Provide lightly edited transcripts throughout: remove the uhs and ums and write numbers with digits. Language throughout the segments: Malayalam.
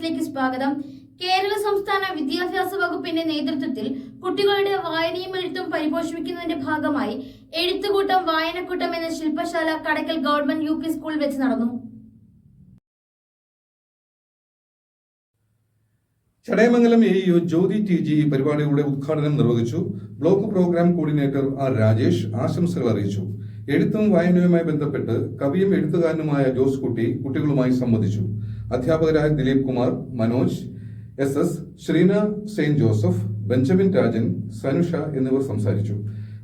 ന്യൂസിലേക്ക് സ്വാഗതം. കേരള സംസ്ഥാന വിദ്യാഭ്യാസ വകുപ്പിന്റെ നേതൃത്വത്തിൽ കുട്ടികളുടെ വായനയും എഴുത്തും പരിപോഷിപ്പിക്കുന്നതിന്റെ ഭാഗമായി എഴുത്തുകൂട്ടം വായനക്കൂട്ടം എന്ന ശില്പശാല കടക്കൽ ഗവൺമെന്റ് യു പി സ്കൂളിൽ വെച്ച് നടന്നു. ചടയമംഗലം AEO ജ്യോതി TG പരിപാടിയുടെ ഉദ്ഘാടനം നിർവഹിച്ചു. Block programme coordinator R. Rajesh ആശംസകൾ അറിയിച്ചു. എഴുത്തും വായനയുമായി ബന്ധപ്പെട്ട് കവിയും എഴുത്തുകാരനുമായ ജോസ് കുട്ടി കുട്ടികളുമായി സംവദിച്ചു. അധ്യാപകരായ Dileep Kumar, Manoj SS, Sreena Saint Joseph, Benjamin Rajan, Sanusha എന്നിവർ സംസാരിച്ചു.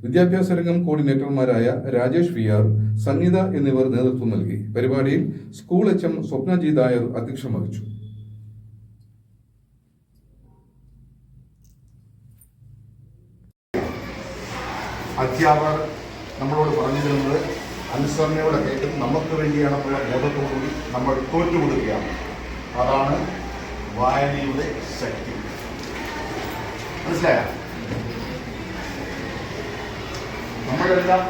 വിദ്യാഭ്യാസ രംഗം കോർഡിനേറ്റർമാരായ രാജേഷ് VR, സംഗീത എന്നിവർ നേതൃത്വം നൽകി. പരിപാടിയിൽ സ്കൂൾ HM സ്വപ്നജി നായർ അധ്യക്ഷം വഹിച്ചു. അധ്യാപകർ നമ്മളോട് പറഞ്ഞു തരുന്നത് അനുസരണയോടെ കേട്ടും നമുക്ക് വേണ്ടിയാണെന്നുള്ള ബോധത്തോടുകൂടി നമ്മൾ തോറ്റുകൊടുക്കുകയാണ്. അതാണ് വായനയുടെ ശക്തി. മനസ്സിലായ? നമ്മളെല്ലാം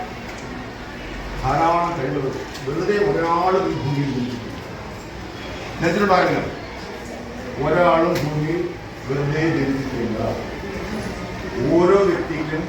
ധാരാളം കഴിവുകൾ വെറുതെ ഒരാളും ഈ ഭൂമിയിൽ ജനിച്ചിട്ടുണ്ടാകില്ല. ഒരാളും ഭൂമിയിൽ വെറുതെ ജനിച്ചിട്ടില്ല. ഓരോ വ്യക്തിയിലും